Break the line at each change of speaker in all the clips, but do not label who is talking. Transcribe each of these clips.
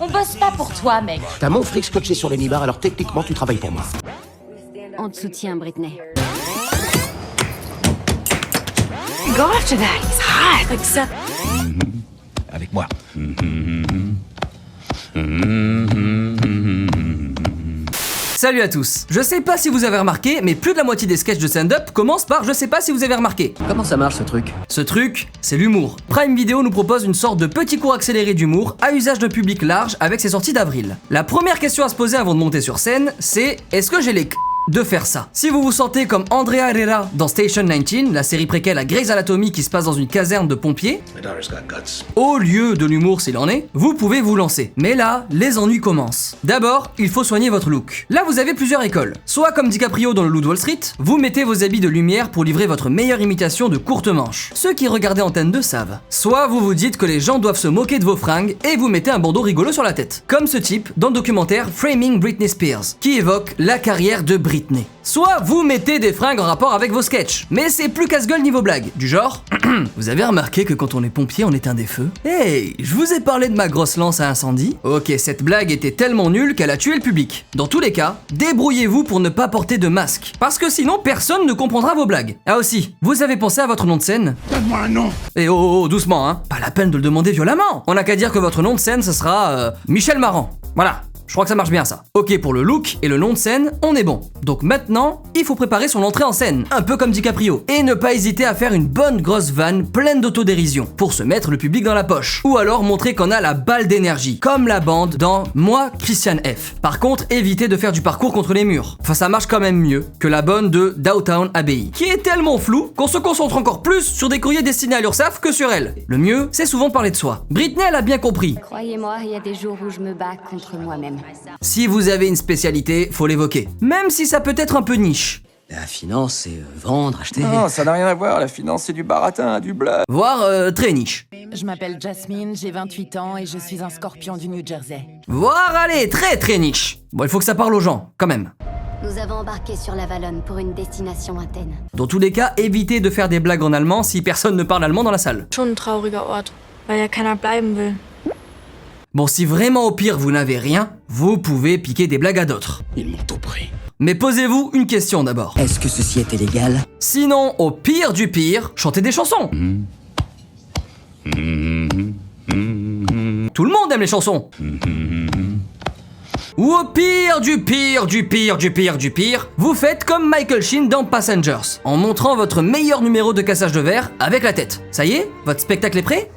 On bosse pas pour toi, mec.
T'as mon fric scotché sur les nibards, alors techniquement tu travailles pour moi.
On te soutient, Britney.
Go after that. He's hot. Like Seth.
Avec moi.
Salut à tous. Je sais pas si vous avez remarqué, mais plus de la moitié des sketchs de stand-up commencent par je sais pas si vous avez remarqué.
Comment ça marche ce truc?
Ce truc, c'est l'humour. Prime Video nous propose une sorte de petit cours accéléré d'humour à usage de public large avec ses sorties d'avril. La première question à se poser avant de monter sur scène, c'est est-ce que j'ai les de faire ça? Si vous vous sentez comme Andrea Herrera dans Station 19, la série préquelle à Grey's Anatomy qui se passe dans une caserne de pompiers, au lieu de l'humour s'il en est, vous pouvez vous lancer. Mais là, les ennuis commencent. D'abord, il faut soigner votre look. Là, vous avez plusieurs écoles. Soit comme DiCaprio dans Le Loup de Wall Street, vous mettez vos habits de lumière pour livrer votre meilleure imitation de courte manche. Ceux qui regardaient Antenne 2 savent. Soit vous vous dites que les gens doivent se moquer de vos fringues et vous mettez un bandeau rigolo sur la tête. Comme ce type dans le documentaire Framing Britney Spears, qui évoque la carrière de Britney. Soit vous mettez des fringues en rapport avec vos sketchs, mais c'est plus casse-gueule niveau blague, du genre vous avez remarqué que quand on est pompier on éteint des feux? Hey, je vous ai parlé de ma grosse lance à incendie? Ok, cette blague était tellement nulle qu'elle a tué le public. Dans tous les cas, débrouillez-vous pour ne pas porter de masque, parce que sinon personne ne comprendra vos blagues. Ah aussi, vous avez pensé à votre nom de scène?
Donne-moi un nom.
Et oh, doucement hein, pas la peine de le demander violemment. On n'a qu'à dire que votre nom de scène ce sera Michel Marant. Voilà. Je crois que ça marche bien ça. Ok, pour le look et le nom de scène, on est bon. Donc maintenant, il faut préparer son entrée en scène, un peu comme DiCaprio. Et ne pas hésiter à faire une bonne grosse vanne pleine d'autodérision, pour se mettre le public dans la poche. Ou alors montrer qu'on a la balle d'énergie, comme la bande dans Moi, Christian F. Par contre, évitez de faire du parcours contre les murs. Enfin, ça marche quand même mieux que la bonne de Downtown Abbey, qui est tellement floue qu'on se concentre encore plus sur des courriers destinés à l'URSSAF que sur elle. Le mieux, c'est souvent de parler de soi. Britney, elle a bien compris.
Croyez-moi, il y a des jours où je me bats contre moi-même.
Si vous avez une spécialité, faut l'évoquer. Même si ça peut être un peu niche.
La finance, c'est vendre, acheter...
Non, ça n'a rien à voir, la finance c'est du baratin, du bluff.
Voire très niche.
Je m'appelle Jasmine, j'ai 28 ans et je suis un scorpion du New Jersey.
Voire allez, très niche. Bon, il faut que ça parle aux gens, quand même.
Nous avons embarqué sur la Valonne pour une destination Athènes.
Dans tous les cas, évitez de faire des blagues en allemand si personne ne parle allemand dans la salle.
Schon ein trauriger Ort, weil ja keiner bleiben will.
Bon, si vraiment au pire vous n'avez rien, vous pouvez piquer des blagues à d'autres.
Ils m'ont tout pris.
Mais posez-vous une question d'abord.
Est-ce que ceci était légal?
Sinon, au pire du pire, chantez des chansons. Tout le monde aime les chansons. Ou au pire du pire, vous faites comme Michael Sheen dans Passengers, en montrant votre meilleur numéro de cassage de verre avec la tête. Ça y est, votre spectacle est prêt?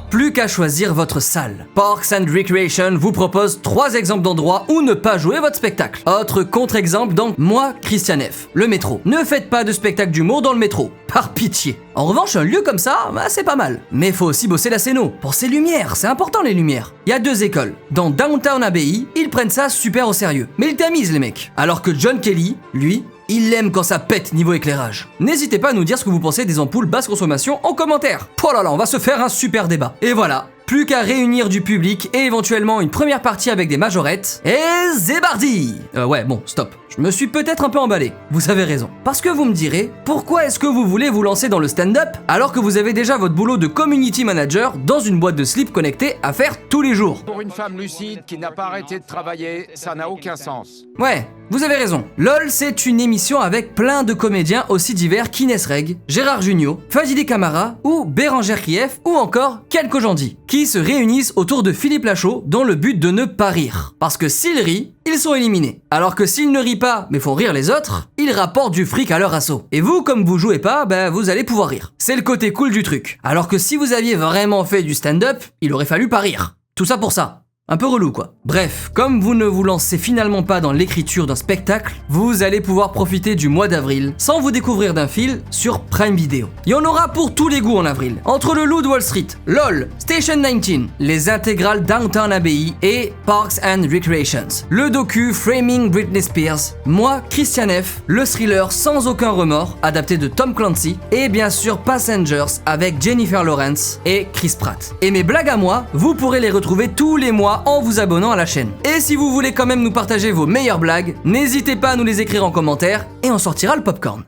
Plus qu'à choisir votre salle. Parks and Recreation vous propose 3 exemples d'endroits où ne pas jouer votre spectacle. Autre contre-exemple dans Moi, Christian F. Le métro. Ne faites pas de spectacle d'humour dans le métro. Par pitié. En revanche, un lieu comme ça, c'est pas mal. Mais faut aussi bosser la scéno. Pour ses lumières, c'est important les lumières. Il y a 2 écoles. Dans Downtown Abbey, ils prennent ça super au sérieux. Mais ils tamisent les mecs. Alors que John Kelly, lui, il aime quand ça pète niveau éclairage. N'hésitez pas à nous dire ce que vous pensez des ampoules basse consommation en commentaire. Oh là là, on va se faire un super débat. Et voilà, plus qu'à réunir du public et éventuellement une première partie avec des majorettes. Et zébardi! Ouais, bon, stop. Je me suis peut-être un peu emballé. Vous avez raison. Parce que vous me direz, pourquoi est-ce que vous voulez vous lancer dans le stand-up alors que vous avez déjà votre boulot de community manager dans une boîte de slip connectée à faire tous les jours?
Pour une femme lucide qui n'a pas arrêté de travailler, ça n'a aucun sens.
Ouais, vous avez raison. LOL, c'est une émission avec plein de comédiens aussi divers qu'Inès Reg, Gérard Jugnot, Fadili Camara ou Bérangère Krief ou encore quelques gens qui se réunissent autour de Philippe Lachaud dans le but de ne pas rire. Parce que s'ils rient, ils sont éliminés. Alors que s'ils ne rient pas mais font rire les autres, ils rapportent du fric à leur assaut. Et vous, comme vous jouez pas, vous allez pouvoir rire. C'est le côté cool du truc. Alors que si vous aviez vraiment fait du stand-up, il aurait fallu pas rire. Tout ça pour ça. Un peu relou quoi. Bref, comme vous ne vous lancez finalement pas dans l'écriture d'un spectacle, vous allez pouvoir profiter du mois d'avril sans vous découvrir d'un fil sur Prime Video. Il y en aura pour tous les goûts en avril. Entre le Loup de Wall Street, LOL, Station 19, les intégrales Downtown Abbey et Parks and Recreations, le docu Framing Britney Spears, Moi, Christian F, le thriller Sans aucun remords, adapté de Tom Clancy, et bien sûr Passengers avec Jennifer Lawrence et Chris Pratt. Et mes blagues à moi, vous pourrez les retrouver tous les mois en vous abonnant à la chaîne. Et si vous voulez quand même nous partager vos meilleures blagues, n'hésitez pas à nous les écrire en commentaire et on sortira le popcorn.